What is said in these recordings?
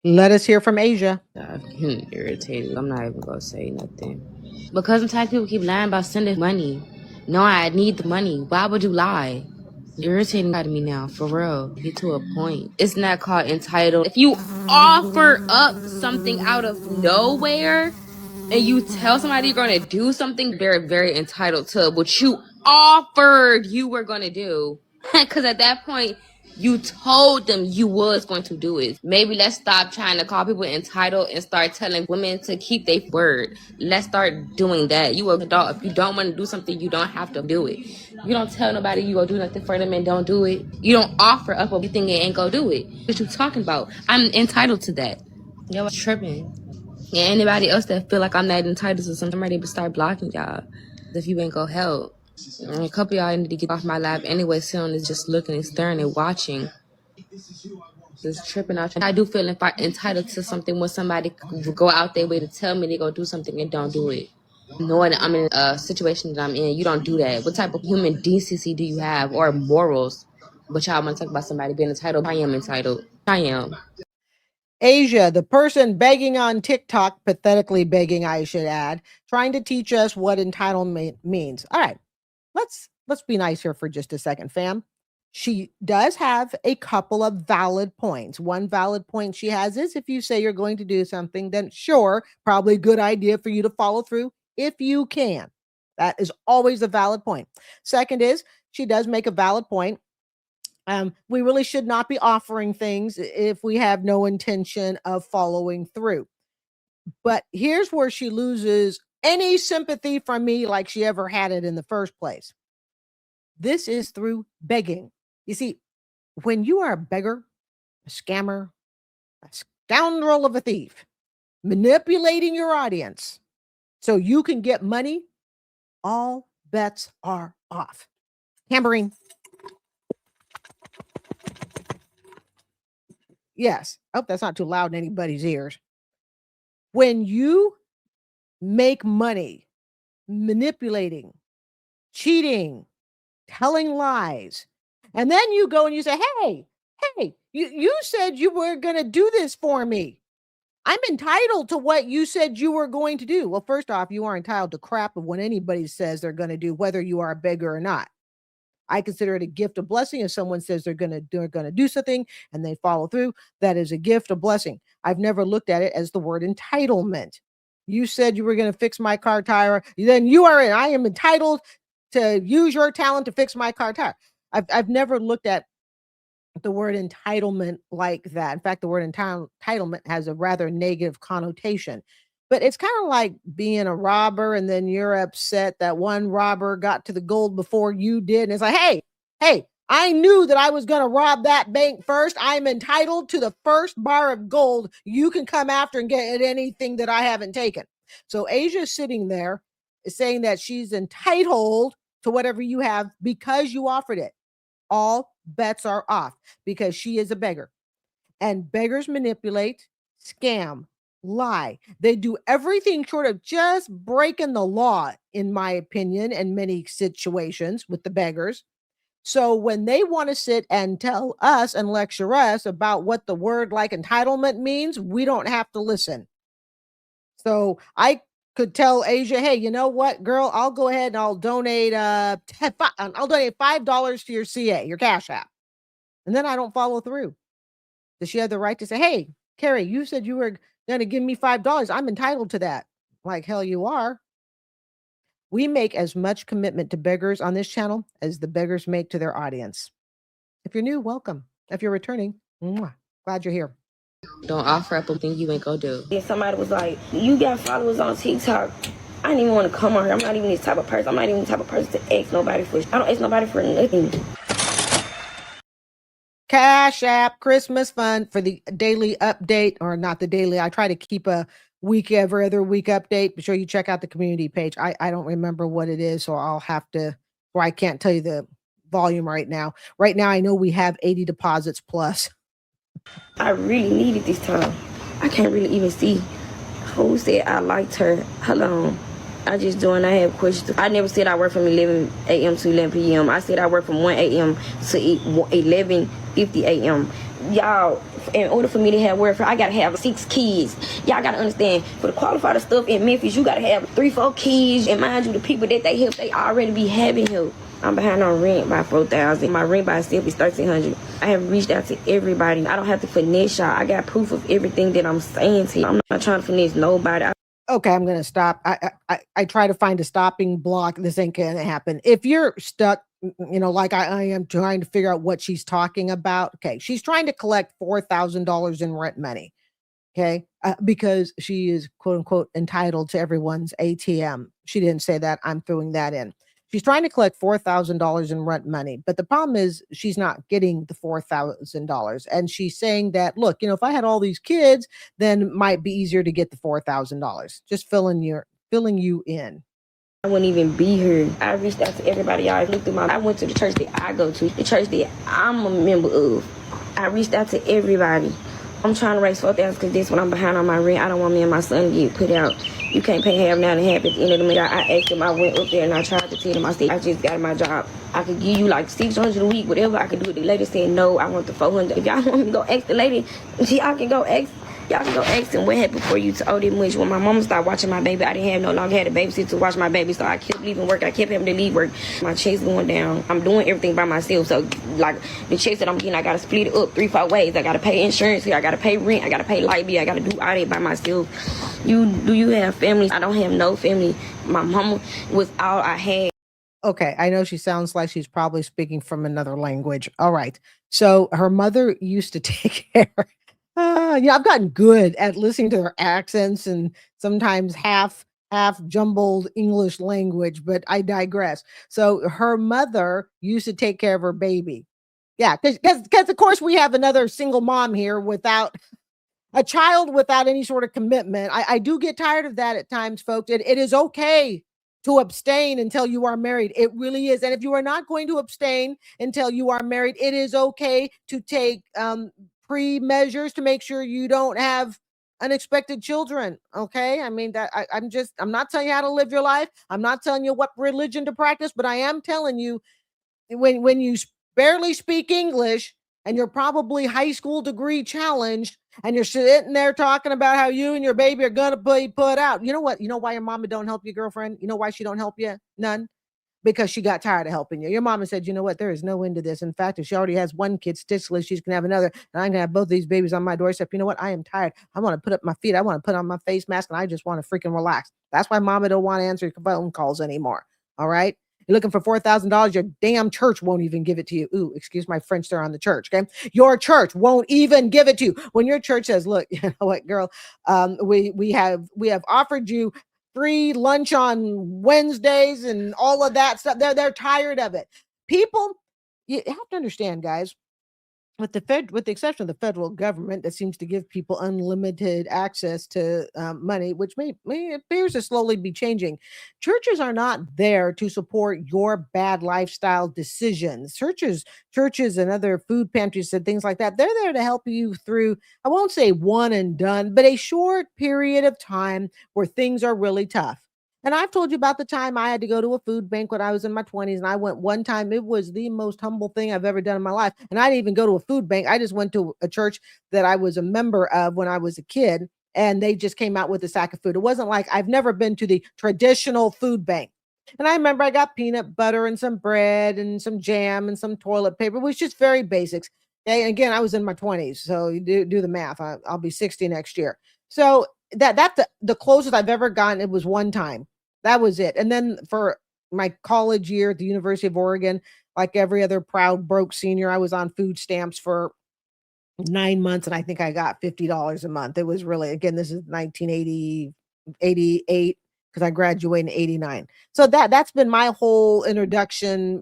Let us hear from Asia. I'm irritated. I'm not even gonna say nothing. Because sometimes people keep lying about sending money. No, I need the money. Why would you lie? Irritating to me now, for real. Get to a point. It's not called entitled. If you offer up something out of nowhere and you tell somebody you're gonna do something, very, very entitled to what you offered you were gonna do. Because at that point, you told them you was going to do it. Maybe let's stop trying to call people entitled and start telling women to keep their word. Let's start doing that. You an adult. If you don't want to do something, you don't have to do it. You don't tell nobody you gonna do nothing for them and don't do it. You don't offer up anything and ain't gonna do it. What you talking about? I'm entitled to that. Yo, I'm tripping. And anybody else that feel like I'm not entitled to something, I'm ready to start blocking y'all. If you ain't gonna help. A couple of y'all need to get off my lap anyway. Soon is just looking and staring and watching. Just tripping out. I do feel entitled to something when somebody go out their way to tell me they gonna do something and don't do it. Knowing that I'm in a situation that I'm in, you don't do that. What type of human decency do you have or morals? But y'all want to talk about somebody being entitled. I am entitled. I am. Asia, the person begging on TikTok, pathetically begging, I should add, trying to teach us what entitlement means. All right, let's be nice here for just a second, fam. She does have a couple of valid points. One valid point she has is if you say you're going to do something, then sure, probably a good idea for you to follow through if you can. That is always a valid point. Second is she does make a valid point. We really should not be offering things if we have no intention of following through. But here's where she loses any sympathy from me like she ever had it in the first place. This is through begging. You see, when you are a beggar, a scammer, a scoundrel of a thief, manipulating your audience so you can get money, all bets are off. Tambourine. Yes. I hope that's not too loud in anybody's ears. When you make money manipulating, cheating, telling lies, and then you go and you say, hey, you said you were going to do this for me. I'm entitled to what you said you were going to do. Well, first off, you are entitled to crap of what anybody says they're going to do, whether you are a beggar or not. I consider it a gift of blessing. If someone says they're going to do something and they follow through, that is a gift of blessing. I've never looked at it as the word entitlement. You said you were going to fix my car tire, then you are in. I am entitled to use your talent to fix my car tire. I've never looked at the word entitlement like that. In fact, the word entitlement has a rather negative connotation. But it's kind of like being a robber and then you're upset that one robber got to the gold before you did. And it's like, hey, I knew that I was going to rob that bank first. I'm entitled to the first bar of gold. You can come after and get anything that I haven't taken. So Asia's sitting there saying that she's entitled to whatever you have because you offered it. All bets are off because she is a beggar. And beggars manipulate, scam, lie. They do everything short of just breaking the law, in my opinion, in many situations with the beggars. So when they want to sit and tell us and lecture us about what the word like entitlement means, we don't have to listen. So I could tell Asia, hey, you know what, girl, I'll go ahead and I'll donate $5 to your CA, your Cash App. And then I don't follow through. Does she have the right to say, hey, Carrie, you said you were going to give me $5. I'm entitled to that. Like hell you are. We make as much commitment to beggars on this channel as the beggars make to their audience. If you're new, welcome. If you're returning, glad you're here. Don't offer up a thing you ain't gonna do. If somebody was like, you got followers on TikTok, I didn't even want to come on here. I'm not even this type of person. I'm not even the type of person to ask nobody for. I don't ask nobody for nothing. Cash App Christmas Fund for the daily update, or not the daily. I try to keep a every other week update. Be sure you check out the community page. I don't remember what it is, so I'll have to, or I can't tell you the volume right now. Right now, I know we have 80 deposits plus. I really need it this time. I can't really even see who said I liked her. Hold on. I just doing, I have questions. I never said I work from 11 a.m. to 11 p.m. I said I work from 1 a.m. to 11:50 a.m. Y'all, In order for me to have welfare, I gotta have 6 kids. Y'all gotta understand, for the qualified stuff in Memphis, you gotta have 3-4 kids. And mind you, the people that they help, they already be having help. I'm behind on rent by $4,000. My rent by itself is $1,300. I have reached out to everybody. I don't have to finesse y'all. I got proof of everything that I'm saying to you. I'm not trying to finesse nobody. Okay, I'm gonna stop. I try to find a stopping block. This ain't gonna happen. If you're stuck, like I am trying to figure out what she's talking about. Okay, she's trying to collect $4,000 in rent money. Okay, because she is quote unquote entitled to everyone's ATM. She didn't say that. I'm throwing that in. She's trying to collect $4,000 in rent money, but the problem is she's not getting the $4,000. And she's saying that, look, if I had all these kids, then it might be easier to get the $4,000. Just filling you in. I wouldn't even be here. I reached out to everybody. Y'all looked through I went to the church that I go to, the church that I'm a member of. I reached out to everybody. I'm trying to raise $4,000 because this when I'm behind on my rent. I don't want me and my son to get put out. You can't pay half now and half at the end of the month. I asked him, I went up there and I tried to tell him, I said, I just got my job. I could give you like $600 a week, whatever I could do. The lady said, no, I want the $400. If y'all want me to go ask the lady, y'all can go ask them what happened for you to owe that much. When my mama started watching my baby, I didn't no longer had a babysitter to watch my baby, so I kept leaving work. I kept having to leave work. My check's going down. I'm doing everything by myself. So, like, the checks that I'm getting, I got to split it up 3-4 ways. I got to pay insurance here. I got to pay rent. I got to pay light bill. I got to do all that by myself. Do you have family? I don't have no family. My mama was all I had. Okay, I know she sounds like she's probably speaking from another language. All right. So her mother used to take care. I've gotten good at listening to their accents and sometimes half jumbled English language, but I digress. So her mother used to take care of her baby. Yeah, because of course we have another single mom here without a child without any sort of commitment. I do get tired of that at times, folks. It is okay to abstain until you are married. It really is. And if you are not going to abstain until you are married, it is okay to take pre-measures to make sure you don't have unexpected children. Okay. I mean, I'm not telling you how to live your life. I'm not telling you what religion to practice, but I am telling you when you barely speak English and you're probably high school degree challenged and you're sitting there talking about how you and your baby are going to be put out. You know what? You know why your mama don't help you, girlfriend? You know why she don't help you? None. Because she got tired of helping you. Your mama said, you know what? There is no end to this. In fact, if she already has one kid, statistically, she's going to have another. And I'm going to have both these babies on my doorstep. You know what? I am tired. I want to put up my feet. I want to put on my face mask and I just want to freaking relax. That's why mama don't want to answer phone calls anymore. All right. You're looking for $4,000. Your damn church won't even give it to you. Ooh, excuse my French there on the church. Okay. Your church won't even give it to you. When your church says, look, you know what, girl, we have offered you free lunch on Wednesdays and all of that stuff. They're tired of it. People, you have to understand, guys, with the exception of the federal government that seems to give people unlimited access to money, which may appears to slowly be changing. Churches are not there to support your bad lifestyle decisions. Churches and other food pantries and things like that, they're there to help you through, I won't say one and done, but a short period of time where things are really tough. And I've told you about the time I had to go to a food bank when I was in my 20s. And I went one time. It was the most humble thing I've ever done in my life. And I didn't even go to a food bank. I just went to a church that I was a member of when I was a kid. And they just came out with a sack of food. It wasn't like I've never been to the traditional food bank. And I remember I got peanut butter and some bread and some jam and some toilet paper, which is just very basics. Okay? And again, I was in my 20s. So you do the math. I'll be 60 next year. So that's the closest I've ever gotten. It was one time. That was it. And then for my college year at the University of Oregon, like every other proud broke senior, I was on food stamps for 9 months. And I think I got $50 a month. It was really, again, this is 1980, 88, because I graduated in 89. So that's been my whole introduction,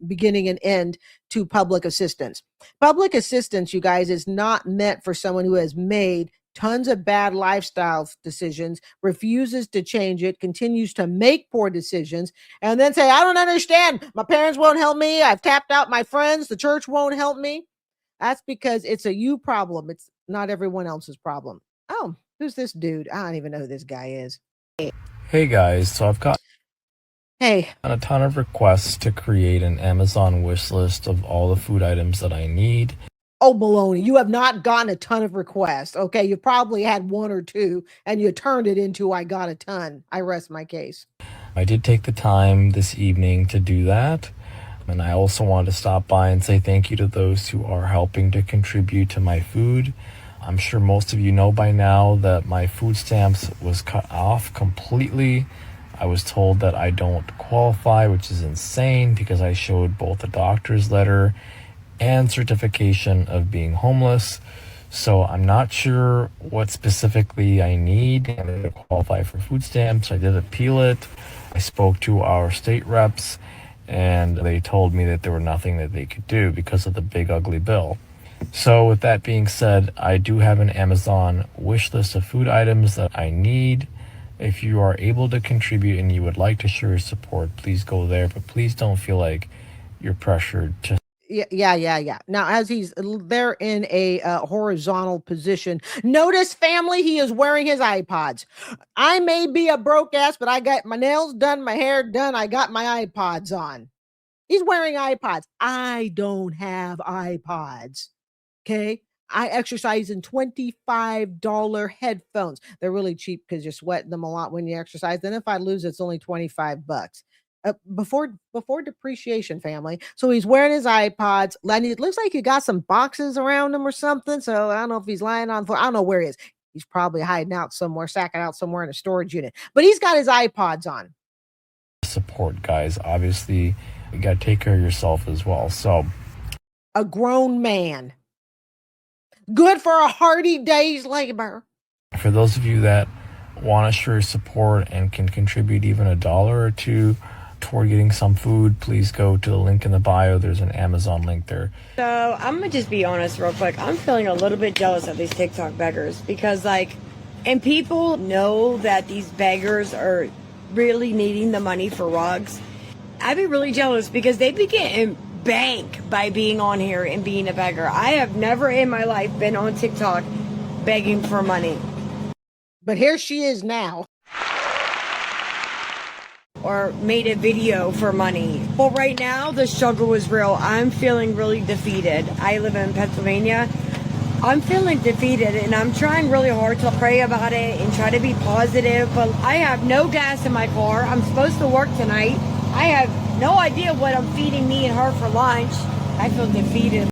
beginning and end to public assistance. Public assistance, you guys, is not meant for someone who has made tons of bad lifestyle decisions, refuses to change it, continues to make poor decisions, and then say, I don't understand. My parents won't help me. I've tapped out my friends. The church won't help me. That's because it's a you problem. It's not everyone else's problem. Oh, who's this dude? I don't even know who this guy is. Hey guys, so I've got a ton of requests to create an Amazon wish list of all the food items that I need. Oh, baloney. You have not gotten a ton of requests. Okay. You probably had one or two and you turned it into I got a ton. I rest my case. I did take the time this evening to do that. And I also wanted to stop by and say thank you to those who are helping to contribute to my food. I'm sure most of you know by now that my food stamps was cut off completely. I was told that I don't qualify, which is insane because I showed both a doctor's letter and certification of being homeless. So I'm not sure what specifically I need to qualify for food stamps. I did appeal it. I spoke to our state reps and they told me that there were nothing that they could do because of the big ugly bill. So with that being said, I do have an Amazon wish list of food items that I need. If you are able to contribute and you would like to show your support, please go there, but please don't feel like you're pressured to. Yeah. Now, as he's there in a horizontal position, notice, family, he is wearing his iPods. I may be a broke ass, but I got my nails done, my hair done. I got my iPods on. He's wearing iPods. I don't have iPods. Okay. I exercise in $25 headphones. They're really cheap because you're sweating them a lot when you exercise. Then if I lose, it's only $25. Before depreciation, family. So he's wearing his iPods. Lenny, it looks like he got some boxes around him or something. So I don't know if he's lying on the floor. I don't know where he is. He's probably hiding out somewhere, sacking out somewhere in a storage unit. But he's got his iPods on. Support, guys. Obviously, you got to take care of yourself as well. So, a grown man. Good for a hearty day's labor. For those of you that want to show your support and can contribute even $1 or $2 toward getting some food, please go to the link in the bio. There's an Amazon link there. So I'm gonna just be honest real quick. I'm feeling a little bit jealous of these TikTok beggars because and people know that these beggars are really needing the money for rugs. I'd be really jealous because they be getting bank by being on here and being a beggar. I have never in my life been on TikTok begging for money. But here she is now. Or made a video for money. Well, right now, the struggle is real. I'm feeling really defeated. I live in Pennsylvania. I'm feeling defeated, and I'm trying really hard to pray about it and try to be positive, but I have no gas in my car. I'm supposed to work tonight. I have no idea what I'm feeding me and her for lunch. I feel defeated.